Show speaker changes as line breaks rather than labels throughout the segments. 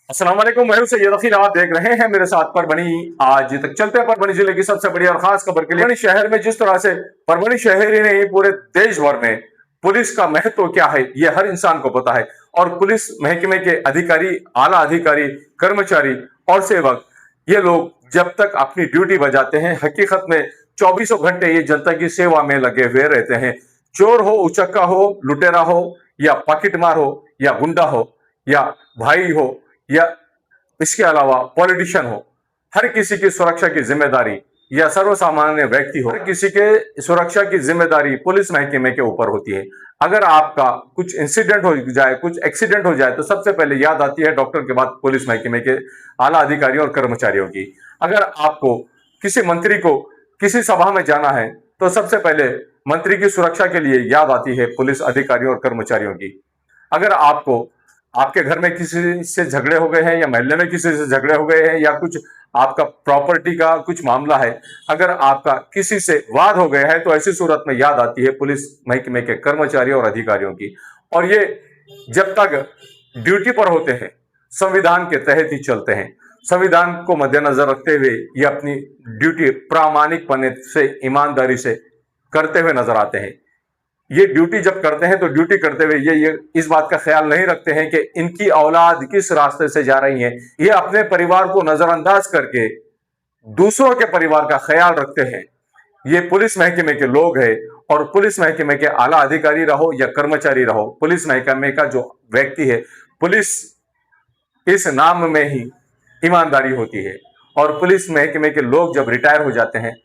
अस्सलाम वालेकुम, मैं हूं सैयद अकील। आप देख रहे हैं मेरे साथ परभनी। आज तक चलते हैं परभनी जिले की सबसे बड़ी और खास खबर के लिए। परभनी शहर में जिस तरह से परभनी शहर ही नहीं पूरे देश भर में पुलिस का महत्व क्या है ये हर इंसान को पता है। और पुलिस महकमे के अधिकारी, आला अधिकारी, कर्मचारी और सेवक, ये लोग जब तक अपनी ड्यूटी बजाते हैं हकीकत में चौबीसों घंटे ये जनता की सेवा में लगे हुए रहते हैं। चोर हो, उचक्का हो, लुटेरा हो, या पॉकेटमार हो, या गुंडा हो, या भाई हो, या इसके अलावा पॉलिटिशियन हो, हर किसी की सुरक्षा की जिम्मेदारी, या सर्वसामान्य व्यक्ति हो, हर किसी के सुरक्षा की जिम्मेदारी पुलिस महकमे के ऊपर होती है। अगर आपका कुछ इंसिडेंट हो जाए, कुछ एक्सीडेंट हो जाए, तो सबसे पहले याद आती है डॉक्टर के बाद पुलिस महकमे के आला अधिकारियों और कर्मचारियों की। अगर आपको किसी मंत्री को किसी सभा में जाना है तो सबसे पहले मंत्री की सुरक्षा के लिए याद आती है पुलिस अधिकारियों और कर्मचारियों की। अगर आपको आपके घर में किसी से झगड़े हो गए हैं, या मोहल्ले में किसी से झगड़े हो गए हैं, या कुछ आपका प्रॉपर्टी का कुछ मामला है, अगर आपका किसी से वाद हो गया है, तो ऐसी सूरत में याद आती है पुलिस महकमे के कर्मचारियों और अधिकारियों की। और ये जब तक ड्यूटी पर होते हैं संविधान के तहत ही चलते हैं। संविधान को मद्देनजर रखते हुए ये अपनी ड्यूटी प्रामाणिकपने से, ईमानदारी से करते हुए नजर आते हैं। ये ड्यूटी जब करते हैं तो ड्यूटी करते हुए ये इस बात का ख्याल नहीं रखते हैं कि इनकी औलाद किस रास्ते से जा रही है। ये अपने परिवार को नजरअंदाज करके दूसरों के परिवार का ख्याल रखते हैं। ये पुलिस महकमे के लोग हैं। और पुलिस महकमे के आला अधिकारी रहो या कर्मचारी रहो, पुलिस महकमे का जो व्यक्ति है, पुलिस इस नाम में ही ईमानदारी होती है। और पुलिस महकमे के लोग जब रिटायर हो जाते हैं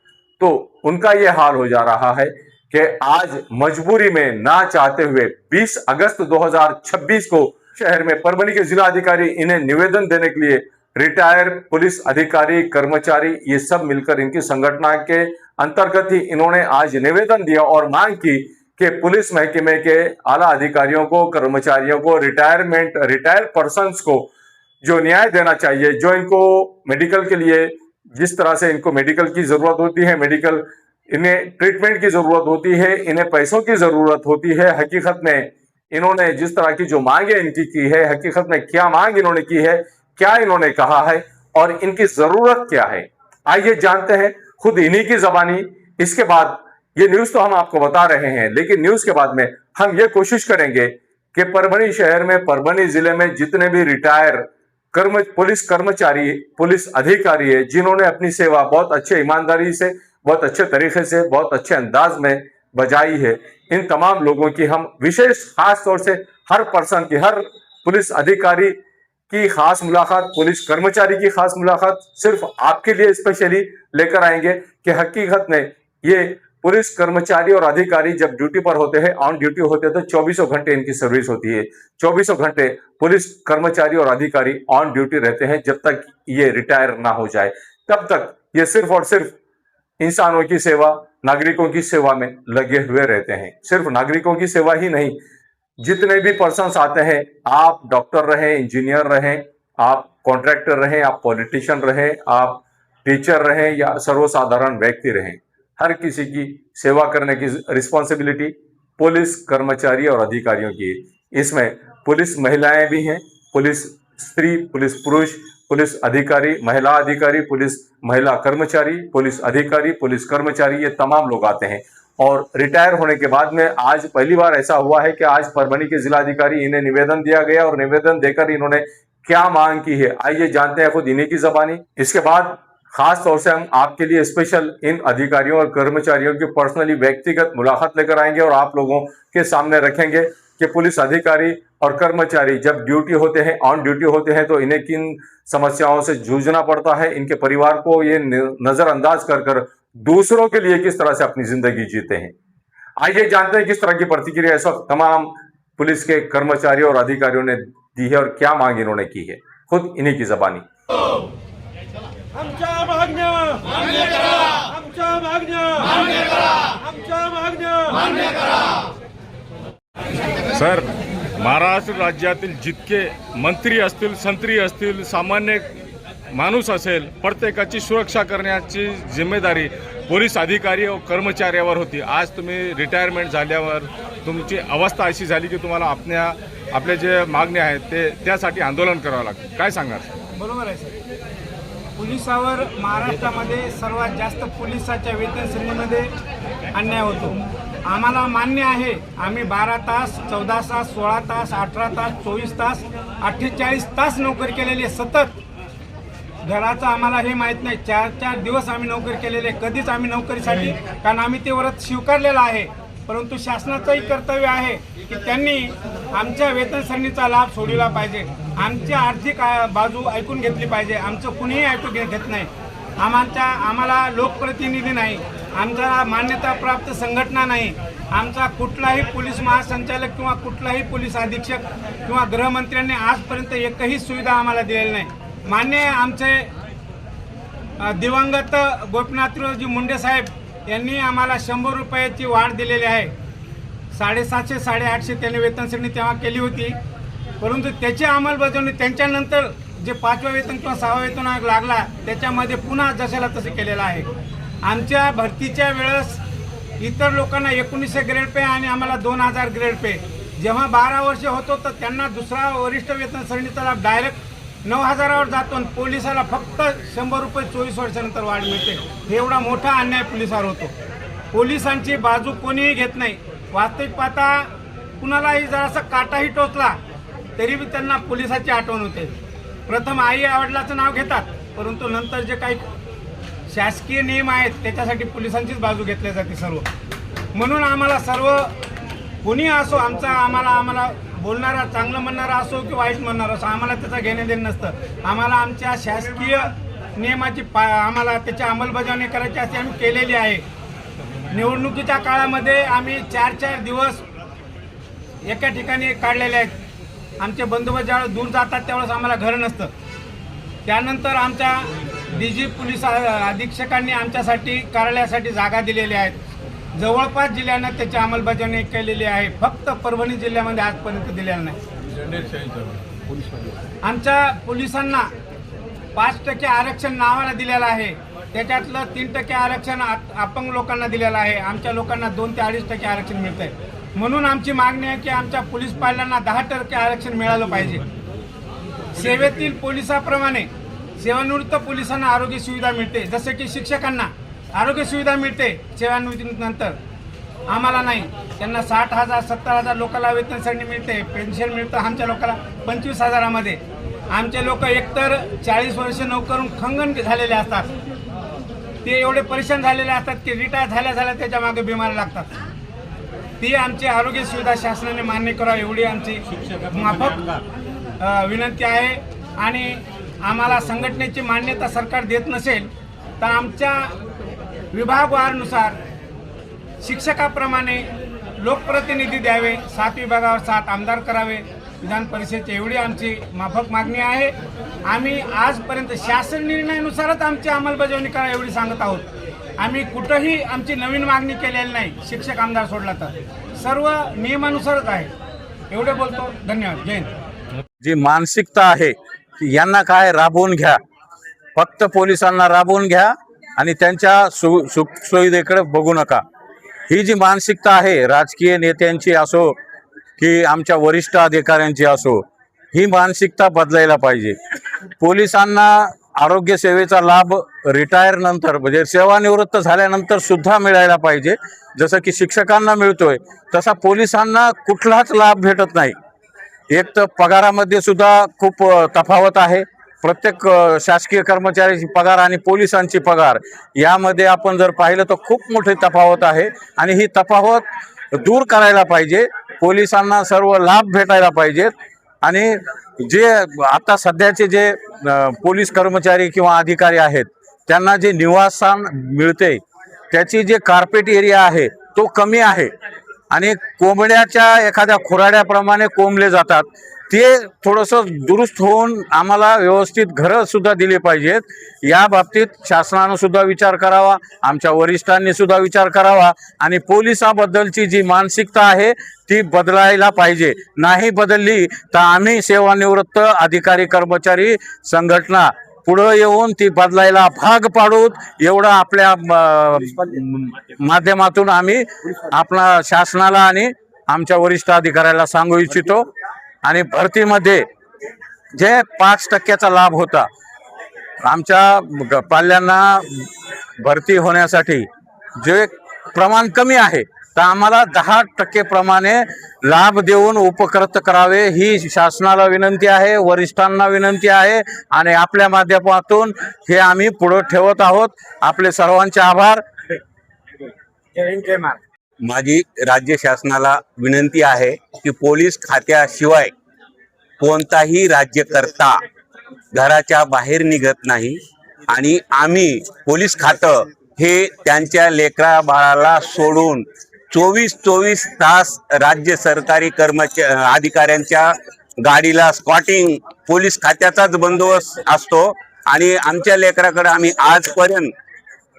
तो उनका यह हाल हो जा रहा है कि आज मजबूरी में ना चाहते हुए 20 अगस्त 2026 को शहर में परभनी के जिला अधिकारी इन्हें निवेदन देने के लिए रिटायर पुलिस अधिकारी, कर्मचारी, ये सब मिलकर इनकी संगठन के अंतर्गत ही इन्होंने आज निवेदन दिया और मांग की कि पुलिस महकमे के आला अधिकारियों को, कर्मचारियों को, रिटायर पर्सन्स को जो न्याय देना चाहिए, जो इनको मेडिकल के लिए, जिस तरह से इनको मेडिकल की जरूरत होती है, मेडिकल इन्हें ट्रीटमेंट की जरूरत होती है, इन्हें पैसों की जरूरत होती है। हकीकत में इन्होंने जिस तरह की जो मांगे इनकी की है, हकीकत में क्या मांग इन्होंने की है, क्या इन्होंने कहा है और इनकी जरूरत क्या है, आइए जानते हैं खुद इन्हीं की जबानी। इसके बाद ये न्यूज तो हम आपको बता रहे हैं, लेकिन न्यूज के बाद में हम ये कोशिश करेंगे कि परभनी शहर में, परभनी जिले में जितने भी रिटायर पुलिस कर्मचारी, पुलिस अधिकारी है, जिन्होंने अपनी सेवा बहुत अच्छे ईमानदारी से, बहुत अच्छे तरीके से, बहुत अच्छे अंदाज में बजाई है, इन तमाम लोगों की हम विशेष खास तौर से हर पर्सन की, हर पुलिस अधिकारी की खास मुलाकात, पुलिस कर्मचारी की खास मुलाकात सिर्फ आपके लिए स्पेशली लेकर आएंगे कि हकीकत में ये पुलिस कर्मचारी और अधिकारी जब ड्यूटी पर होते हैं, ऑन ड्यूटी होते हैं, तो चौबीसों घंटे इनकी सर्विस होती है। चौबीसों घंटे पुलिस कर्मचारी और अधिकारी ऑन ड्यूटी रहते हैं। जब तक ये रिटायर ना हो जाए तब तक ये सिर्फ और सिर्फ इंसानों की सेवा, नागरिकों की सेवा में लगे हुए रहते हैं। सिर्फ नागरिकों की सेवा ही नहीं, जितने भी पर्सन्स आते हैं, आप डॉक्टर रहे, इंजीनियर रहे, आप कॉन्ट्रैक्टर रहे, आप पॉलिटिशियन रहे, आप टीचर रहे, या सर्वसाधारण व्यक्ति रहे, हर किसी की सेवा करने की रिस्पॉन्सिबिलिटी पुलिस कर्मचारी और अधिकारियों की है। इसमें पुलिस महिलाएं भी हैं, पुलिस स्त्री, पुलिस पुरुष, पुलिस अधिकारी, महिला अधिकारी, पुलिस महिला कर्मचारी, पुलिस अधिकारी, पुलिस कर्मचारी, ये तमाम लोग आते हैं। और रिटायर होने के बाद में आज पहली बार ऐसा हुआ है कि आज परभनी के जिला अधिकारी इन्हें निवेदन दिया गया और निवेदन देकर इन्होंने क्या मांग की है, आइए जानते हैं खुद इन्हीं की जबानी। इसके बाद खास तौर से हम आपके लिए स्पेशल इन अधिकारियों और कर्मचारियों की पर्सनली व्यक्तिगत मुलाकात लेकर आएंगे और आप लोगों के सामने रखेंगे कि पुलिस अधिकारी और कर्मचारी जब ड्यूटी होते हैं, ऑन ड्यूटी होते हैं, तो इन्हें किन समस्याओं से जूझना पड़ता है, इनके परिवार को ये नजरअंदाज कर कर दूसरों के लिए किस तरह से अपनी जिंदगी जीते हैं। आइए जानते हैं किस तरह की प्रतिक्रिया इस वक्त तमाम पुलिस के कर्मचारियों और अधिकारियों ने दी है और क्या मांग इन्होंने की है, खुद इन्हीं की जबानी।
आमच्या मागण्या मान्य करा, आमच्या मागण्या मान्य करा, आमच्या मागण्या मान्य करा।
सर, महाराष्ट्र राज्यातील जितके मंत्री असतील, संत्री असतील, सामान्य माणूस असेल, प्रत्येकाची सुरक्षा करण्याची जिम्मेदारी पोलीस अधिकारी व कर्मचाऱ्यावर होती। आज तुम्ही रिटायरमेंट झाल्यावर तुमची अवस्था अशी झाली की तुम्हाला आपल्या आपले जे मागणी आहेत ते त्यासाठी आंदोलन करावं लागतं. काय सांगणार?
बरोबर आहे सर. पोलिसावर महाराष्ट्रामध्ये सर्वात जास्त पोलिसाच्या वेतन श्रेणीमध्ये अन्याय होतो. आम्हाला मान्य आहे, आम्ही 12 तास, 14 तास, 16 तास, 18 तास, 24 तास, 48 तास नोकरी केलेली आहे सतत. घराचं आम्हाला हे माहीत नाही, 4 दिवस आम्ही नोकरी केलेली आहे. कधीच आम्ही नोकरीसाठी, कारण आम्ही ते व्रत स्वीकारलेलं आहे. परंतु शासनाचंही कर्तव्य आहे की त्यांनी आमच्या वेतन श्रेणीचा लाभ सोडला पाहिजे, आमची आर्थिक बाजू ऐकून घेतली पाहिजे. आमचं कुणीही ऐकून घेत नाही. आम्हाला लोकप्रतिनिधी नाही, आमचा मान्यताप्राप्त संघटना नाही, आमचा कुठलाही पोलीस महासंचालक किंवा कुठलाही पोलीस अधीक्षक किंवा गृहमंत्र्यांनी आजपर्यंत एकही सुविधा आम्हाला दिलेली नाही. मान्य आमचे दिवंगत गोपीनाथरावजी मुंडे साहेब यांनी आम्हाला 100 रुपयाची वाढ दिलेली आहे. 750 850 त्यांनी वेतन श्रेणी तेव्हा केली होती. परंतु त्याची अंमलबजावणी त्यांच्यानंतर जे 5वा वेतन किंवा 6वा वेतन आयोग लागला त्याच्यामध्ये पुन्हा जशाला तसे केलेलं आहे. आमच्या भरतीच्या वेळेस इतर लोकांना 1900 ग्रेड पे आणि आम्हाला 2000 ग्रेड पे. जेव्हा 12 वर्ष होतो तर त्यांना दुसरा वरिष्ठ वेतन श्रेणीचा लाभ डायरेक्ट 9000वर जातो आणि पोलिसाला फक्त 100 रुपये 24 वर्षानंतर वाढ मिळते. हे एवढा मोठा अन्याय पोलिसावर होतो. पोलिसांची बाजू कोणीही घेत नाही. वास्तविक पाहता कुणालाही जरासा काटाही टोचला तरी बी त्यांना पोलिसाची आठवण होते. प्रथम आई वडिलाचं नाव घेतात, परंतु नंतर जे काही शासकीय नियम आहेत त्याच्यासाठी पोलिसांचीच बाजू घेतली जाते सर्व. म्हणून आम्हाला सर्व कोणी असो, आम्हाला बोलणारा, चांगलं म्हणणारा असो की वाईट म्हणणारा असो, आम्हाला त्याचा घेणं देणं नसतं. आम्हाला आमच्या शासकीय नियमाची आम्हाला त्याची अंमलबजावणी करायची अशी आम्ही केलेली आहे. निवडणुकीच्या काळामध्ये आम्ही 4 दिवस एका ठिकाणी काढलेले आहेत. आमचे बंदोबस्त ज्यावेळेस दूर जातात त्यावेळेस आम्हाला घर नसतं. त्यानंतर आमच्या DG पोलीस अधीक्षकांनी आमच्यासाठी कार्यालयासाठी जागा दिलेल्या आहेत. जवळपास जिल्ह्यांना त्याची अंमलबजावणी केलेली आहे. फक्त परभणी जिल्ह्यामध्ये आजपर्यंत दिलेलं नाही. आमच्या पोलिसांना 5% आरक्षण नावाला दिलेलं आहे. त्याच्यातलं 3% आरक्षण अपंग लोकांना दिलेलं आहे. आमच्या लोकांना 2 ते 2.5% आरक्षण मिळत आहे. म्हणून आमची मागणी आहे की आमच्या पोलीस पाटलांना 10% आरक्षण मिळालं पाहिजे. सेवेतील पोलिसाप्रमाणे सेवानिवृत्त पोलिसांना आरोग्य सुविधा मिळते, जसं की शिक्षकांना आरोग्य सुविधा मिळते सेवानिवृत्तीनंतर. आम्हाला नाही. त्यांना 60,000 70,000 लोकांना वेतन श्रेणी मिळते, पेन्शन मिळतं. आमच्या लोकांना 25,000मध्ये. आमचे लोक एकतर 40 वर्ष नोकरून खंगन झालेले असतात. ते एवढे परेशान झालेले असतात की रिटायर झाल्या त्याच्या मागे बिमारी लागतात. ती आमची आरोग्य सुविधा शासनाने मान्य करावी एवढी आमची माफक विनंती आहे. आणि आम्हाला संघटनेची मान्यता सरकार देत नसेल तर आमच्या विभागवारनुसार शिक्षकाप्रमाणे लोकप्रतिनिधी द्यावे, 7 विभागावर 7 आमदार करावे विधान परिषदेची, एवढी आमची माफक मागणी आहे. आम्ही आजपर्यंत शासन निर्णयानुसारच आमची अंमलबजावणी करा एवढी सांगत आहोत. आम्ही कुठंही आमची नवीन मागणी केलेली नाही. शिक्षक आमदार सोडला तर सर्व नियमानुसारच आहे. एवढे बोलतो. धन्यवाद. जय हिंद.
जी मानसिकता आहे यांना काय राबवून घ्या, फक्त पोलिसांना राबवून घ्या आणि त्यांच्या सुखसुविधेकडे बघू नका. ही जी मानसिकता आहे राजकीय नेत्यांची असो की आमच्या वरिष्ठ अधिकाऱ्यांची असो, ही मानसिकता बदलायला पाहिजे. पोलिसांना आरोग्य सेवेचा लाभ रिटायर नंतर म्हणजे सेवानिवृत्त झाल्यानंतर सुद्धा मिळायला पाहिजे. जसं की शिक्षकांना मिळतोय तसा पोलिसांना कुठलाच लाभ भेटत नाही. एक तर पगारामध्ये सुद्धा खूप तफावत आहे. प्रत्येक शासकीय कर्मचाऱ्याची पगार आणि पोलिसांची पगार यामध्ये आपण जर पाहिलं तर खूप मोठी तफावत आहे आणि ही तफावत दूर करायला पाहिजे. पोलिसांना सर्व लाभ भेटायला पाहिजेत आणि जे आता सध्याचे जे पोलीस कर्मचारी किंवा अधिकारी आहेत त्यांना जे निवासस्थान मिळते त्याची जे कार्पेट एरिया आहे तो कमी आहे आणि कोंबड्याच्या एखाद्या खुराड्याप्रमाणे कोंबले जातात. ते थोडंसं दुरुस्त होऊन आम्हाला व्यवस्थित घरं सुद्धा दिली पाहिजेत. या बाबतीत शासनानं सुद्धा विचार करावा, आमच्या वरिष्ठांनी सुद्धा विचार करावा आणि पोलिसाबद्दलची जी मानसिकता आहे ती बदलायला पाहिजे. नाही बदलली तर आम्ही सेवानिवृत्त अधिकारी कर्मचारी संघटना पुढं येऊन ती बदलायला भाग पाडू एवढं आपल्या माध्यमातून आम्ही आपल्या शासनाला आणि आमच्या वरिष्ठ अधिकाऱ्याला सांगू इच्छितो. आणि भरतीमध्ये जे 5% लाभ होता, आमच्या पाल्यांना भरती होण्यासाठी जे प्रमाण कमी आहे, तर आम्हाला 10% प्रमाणे लाभ देऊन उपकृत करावे ही शासनाला विनंती आहे, वरिष्ठांना विनंती आहे आणि आपल्या माध्यमातून हे आम्ही पुढे ठेवत आहोत. आपले सर्वांचे आभार.
माझी राज्य शासनाला विनंती आहे की पोलीस खात्याशिवाय कोणताही राज्यकर्ता घराच्या बाहेर निघत नाही आणि आम्ही पोलीस खातं हे त्यांच्या लेकरा बाळाला सोडून 24 तास राज्य सरकारी अधिकाऱ्यांच्या गाडीला स्कॉटिंग पोलीस खात्याचाच बंदोबस्त असतो आणि आमच्या लेकराकडे आम्ही आजपर्यंत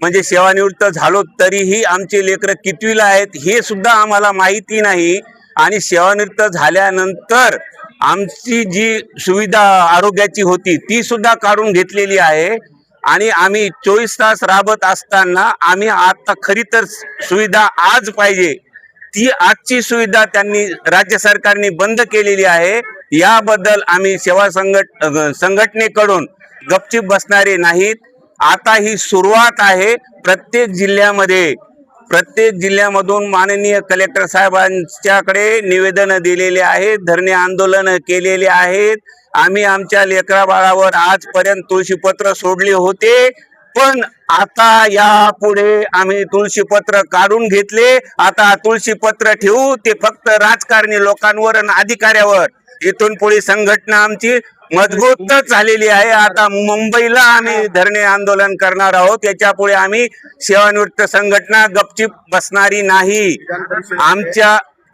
म्हणजे सेवानिवृत्त झालो तरीही आमचे लेकरं कितवीला आहेत हे सुद्धा आम्हाला माहिती नाही आणि सेवानिवृत्त झाल्यानंतर आमची जी सुविधा आरोग्याची होती ती सुद्धा काढून घेतलेली आहे आणि आम्ही 24 तास राबत असताना आम्ही आता खरी तर सुविधा आज पाहिजे ती आजची सुविधा त्यांनी राज्य सरकारने बंद केलेली आहे. याबद्दल आम्ही सेवा संघटनेकडून गपचूप बसणारे नाहीत. आता ही सुरुवात आहे. प्रत्येक जिल्ह्यामधून माननीय कलेक्टर साहेबांच्याकडे निवेदन दिलेले आहेत, धरणे आंदोलन केलेले आहेत. आम्ही आमच्या लेकरा बाळावर आजपर्यंत तुळशीपत्र सोडले होते, पण आता यापुढे आम्ही तुळशीपत्र काढून घेतले. आता तुळशीपत्र ठेवू ते फक्त राजकारणी लोकांवर आणि अधिकाऱ्यावर. इथून पुढे संघटना आमची मजबूतच झालेली आहे. आता मुंबईला आम्ही धरणे आंदोलन करणार आहोत. याच्या पुढे आम्ही सेवानिवृत्त संघटना गपचूप बसणारी नाही.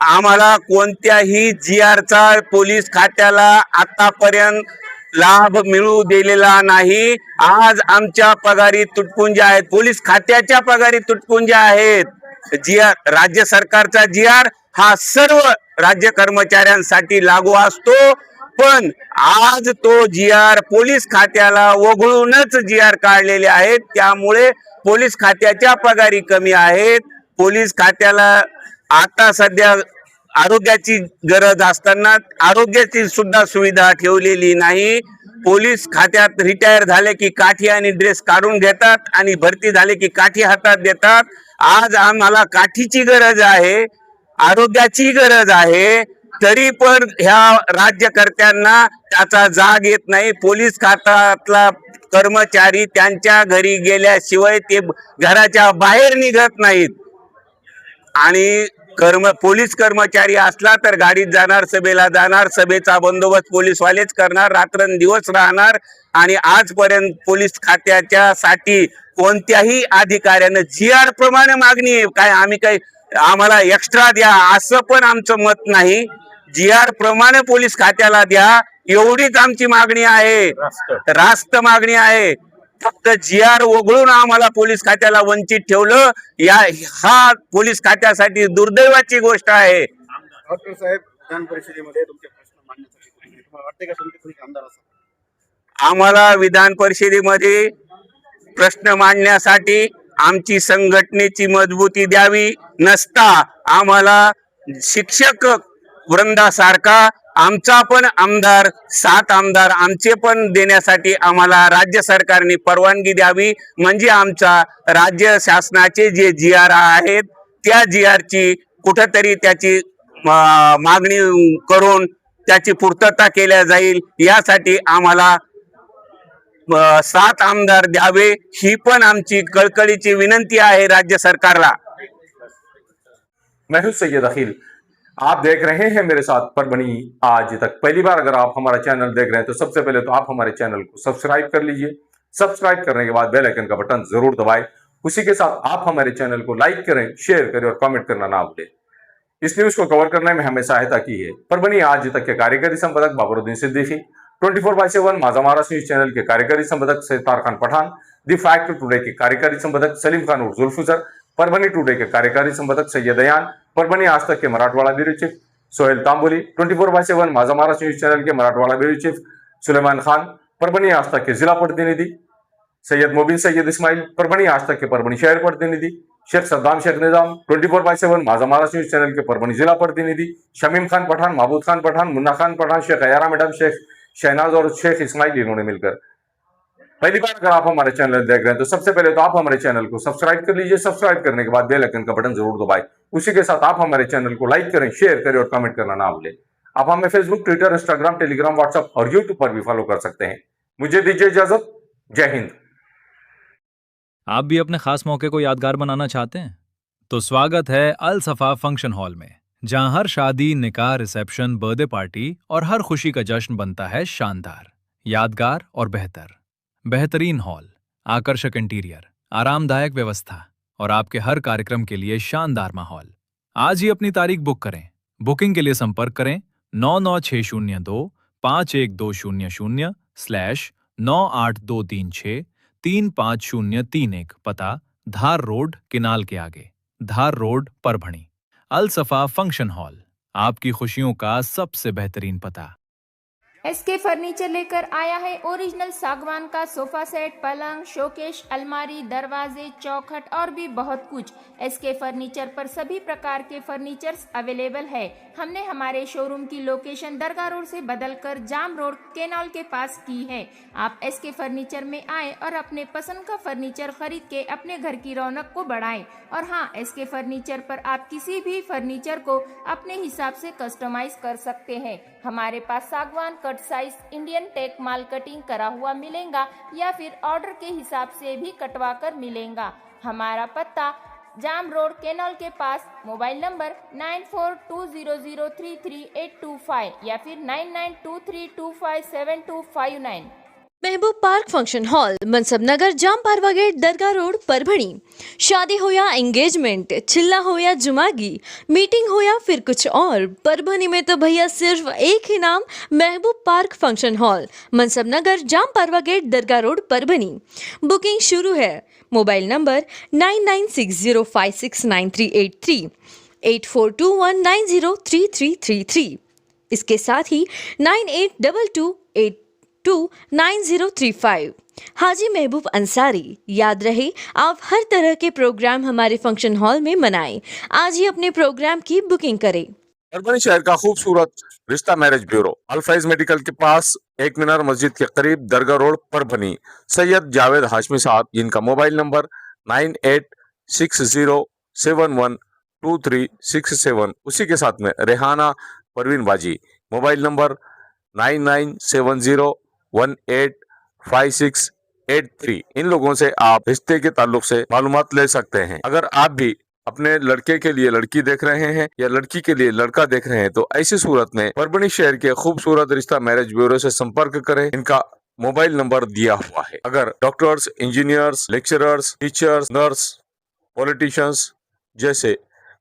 आम्हाला कोणत्याही GRचा पोलीस खात्याला आतापर्यंत लाभ मिळू दिलेला नाही. आज आमच्या पगारी तुटपुंज्या आहेत, पोलीस खात्याच्या पगारी तुटपुंज्या आहेत. राज्य सरकारचा GR हा सर्व राज्य कर्मचाऱ्यांसाठी लागू असतो, पण आज तो GR पोलीस खात्याला वगळूनच GR काढलेले आहेत. त्यामुळे पोलीस खात्याच्या पगारी कमी आहेत. पोलीस खात्याला आता सध्या आरोग्याची गरज असताना आरोग्याची सुद्धा सुविधा ठेवलेली नाही. पोलीस खात्यात रिटायर झाले की काठी आणि ड्रेस काढून घेतात आणि भरती झाले की काठी हातात देतात. आज आम्हाला काठीची गरज आहे, आरोग्याची गरज आहे, तरी पण ह्या राज्यकर्त्यांना त्याचा जाग येत नाही. पोलीस खात्यातला कर्मचारी त्यांच्या घरी गेल्याशिवाय ते घराच्या बाहेर निघत नाहीत आणि पोलीस कर्मचारी असला तर गाडीत जाणार, सभेला जाणार, सभेचा बंदोबस्त पोलीसवालेच करणार, रात्रंदिवस राहणार. आणि आजपर्यंत पोलीस खात्याच्या साठी कोणत्याही अधिकाऱ्यानं GR प्रमाणे मागणी आहे काय आम्ही काही आम्हाला एक्स्ट्रा द्या असं पण आमचं मत नाही. GR प्रमाणे पोलीस खात्याला द्या एवढीच आमची मागणी आहे, रास्त मागणी आहे. फक्त GR वगळून आम्हाला पोलीस खात्याला वंचित ठेवलं, हा पोलीस खात्यासाठी दुर्दैवाची गोष्ट आहे.
डॉक्टर साहेब, विधान परिषदेमध्ये तुमचे प्रश्न मांडण्यासाठी तुम्हाला वाटते का तुमचे कोणी आमदार असावे?
आम्हाला विधान परिषदेमध्ये प्रश्न मांडण्यासाठी आमची संघटनेची मजबूती द्यावी, नसता आम्हाला शिक्षक वृंदासारखा आमचा पण आमदार 7 आमदार आमचे पण देण्यासाठी आम्हाला राज्य सरकारने परवानगी द्यावी. म्हणजे आमच्या राज्य शासनाचे जे GR आहेत त्या GRची कुठेतरी त्याची मागणी करून त्याची पूर्तता केल्या जाईल. यासाठी आम्हाला 7 आमदार द्यावे ही पण आमची कळकळीची विनंती आहे राज्य सरकारला.
मैं हूं सैयद अखिल, आप देख रहे हैं मेरे साथ परभणी आज तक। पहली बार अगर आप हमारा चैनल देख रहे हैं तो सबसे पहले तो आप हमारे चैनल को सब्सक्राइब कर लीजिए। सब्सक्राइब करने के बाद बेल आइकन का बटन जरूर दबाएं। उसी के साथ आप हमारे चैनल को लाइक करें, शेयर करें और कमेंट करना ना भूलें। इस न्यूज को कवर करने में हमें सहायता की है परभणी आज तक के कार्यकारी संपादक बाबरुद्दीन सिद्दीकी, 24/7 माझा महाराष्ट्र न्यूज चैनल के कार्यकारी संपादक Sattar Khan Pathan, the fact today के कार्यकारी संपादक सलीम खान उर्फ जुल्फिकर, परभणी टुडे के कार्यकारी संपादक सैयद अयान, परभणी आज तक के मराठवाड़ा ब्यूरो चीफ सोहेल तांबोली, 24/7 माझा महाराष्ट्र न्यूज चैनल के मराठवाड़ा ब्यूरो चीफ सुलेमान खान, परभणी आज तक के जिला प्रतिनिधि सैयद मोबिन सैयद इस्माइल, परभणी आज तक के परभणी शहर प्रतिनिधि शेख सद्दाम शेख निजाम 24/7 माझा महाराष्ट्र न्यूज चैनल के परभणी जिला प्रतिनिधि शमीम खान पठान, महबूब खान पठान, मुन्ना खान पठान, शेख अयारा मैडम, शेख शहनाज और शेख इस्माइल, इन्होंने मिलकर। पहली बार अगर आप हमारे चैनल देख रहे हैं तो सबसे पहले तो आप हमारे चैनल को सब्सक्राइब कर लीजिए। सब्सक्राइब करने के बाद बेल आइकन का बटन जरूर दबाएं। उसी के साथ आप हमारे चैनल को लाइक करें, शेयर करें और कमेंट करना ना भूलें। आप हमें Facebook, Twitter, Instagram, Telegram, WhatsApp और यूट्यूब पर भी फॉलो कर सकते हैं। मुझे दीजिए इजाजत। जय हिंद।
आप भी अपने खास मौके को यादगार बनाना चाहते हैं तो स्वागत है अल सफा फंक्शन हॉल में, जहां हर शादी, निकाह, रिसेप्शन, बर्थडे पार्टी और हर खुशी का जश्न बनता है शानदार, यादगार और बेहतरीन हॉल, आकर्षक इंटीरियर, आरामदायक व्यवस्था और आपके हर कार्यक्रम के लिए शानदार माहौल। आज ही अपनी तारीख बुक करें। बुकिंग के लिए संपर्क करें 9960251200/98236353031, पता धार रोड, किनाल के आगे, धार रोड, परभणी। अल सफा फंक्शन हॉल, आपकी खुशियों का सबसे बेहतरीन पता।
एसके फर्नीचर लेकर आया है ओरिजिनल सागवान का सोफा सेट, पलंग, शोकेश, अलमारी, दरवाजे, चौखट और भी बहुत कुछ। एसके फर्नीचर पर सभी प्रकार के फर्नीचर्स अवेलेबल है। हमने हमारे शोरूम की लोकेशन दरगाह रोड से बदलकर जाम रोड, केनाल के पास की है। आप एसके फर्नीचर में आए और अपने पसंद का फर्नीचर खरीद के अपने घर की रौनक को बढ़ाएं। और हाँ, एसके फर्नीचर पर आप किसी भी फर्नीचर को अपने हिसाब से कस्टमाइज कर सकते हैं। हमारे पास सागवान कट साइज, इंडियन टेक माल कटिंग करा हुआ मिलेगा या फिर ऑर्डर के हिसाब से भी कटवा कर मिलेगा। हमारा पत्ता जाम रोड, केनाल के पास। मोबाइल नंबर 9420033825 या फिर 9923257259।
महबूब पार्क फंक्शन हॉल, मनसब नगर, जाम पारवा गेट, दरगाह रोड, परभणी। शादी हो या एंगेजमेंट, चिल्ला हो या जुमागी, मीटिंग हो या फिर कुछ और, परभणी में तो भैया सिर्फ एक ही नाम, महबूब पार्क फंक्शन हॉल, मनसब नगर, जाम पारवा गेट, दरगाह रोड, परभणी। बुकिंग शुरू है। Mobile number 9960569383, 8421903333। इसके साथ ही 9822829035। हाजी महबूब अंसारी। याद रहे, आप हर तरह के प्रोग्राम हमारे फंक्शन हॉल में मनाएं। आज ही अपने प्रोग्राम की बुकिंग करें।
परभणी शहर का खूबसूरत रिश्ता मैरिज ब्यूरो, अल्फाइज मेडिकल के पास, एक मीनार मस्जिद के करीब, दरगाह रोड, परभणी। सैयद जावेद हाशमी साहब, जिनका मोबाइल नंबर 9860712367। उसी के साथ में रेहाना परवीन बाजी, मोबाइल नंबर 9970185683। इन लोगों से आप रिश्ते के ताल्लुक से मालूमात ले सकते हैं। अगर आप भी अपने लड़के के लिए लड़की देख रहे हैं या लड़की के लिए लड़का देख रहे हैं तो ऐसी सूरत में परभणी शहर के खूबसूरत रिश्ता मैरिज ब्यूरो से संपर्क करें। इनका मोबाइल नंबर दिया हुआ है। अगर doctors, engineers, lecturers, teachers, nurse, politicians जैसे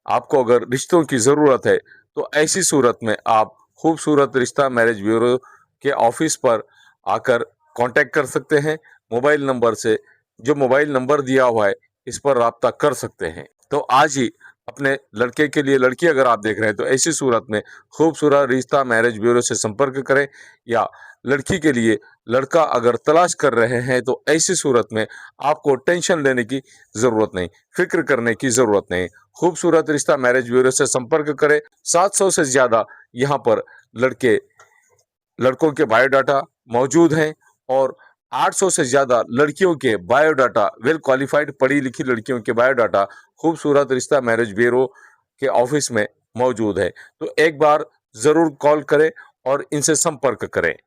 आपको अगर रिश्तों की जरूरत है तो ऐसी सूरत में आप खूबसूरत रिश्ता मैरिज ब्यूरो के ऑफिस पर आकर कांटेक्ट कर सकते हैं। मोबाइल नंबर से, जो मोबाइल नंबर दिया हुआ है, इस पर राब्ता कर सकते हैं। तो आज ही अपने लड़के के लिए लड़की अगर आप देख रहे हैं तो ऐसी सूरत में खूबसूरत रिश्ता मैरिज ब्यूरो से संपर्क करें। या लड़की के लिए लड़का अगर तलाश कर रहे हैं तो ऐसी सूरत में आपको टेंशन लेने की जरूरत नहीं, फिक्र करने की जरूरत नहीं। खूबसूरत रिश्ता मैरिज ब्यूरो से संपर्क करें। 700 से ज्यादा यहाँ पर लड़कों के बायोडाटा मौजूद हैं और 800 से ज्यादा लड़कियों के बायोडाटा, वेल क्वालिफाइड पढ़ी लिखी लड़कियों के बायोडाटा खूबसूरत रिश्ता मैरिज ब्यूरो के ऑफिस में मौजूद है। तो एक बार जरूर कॉल करें और इनसे संपर्क करें।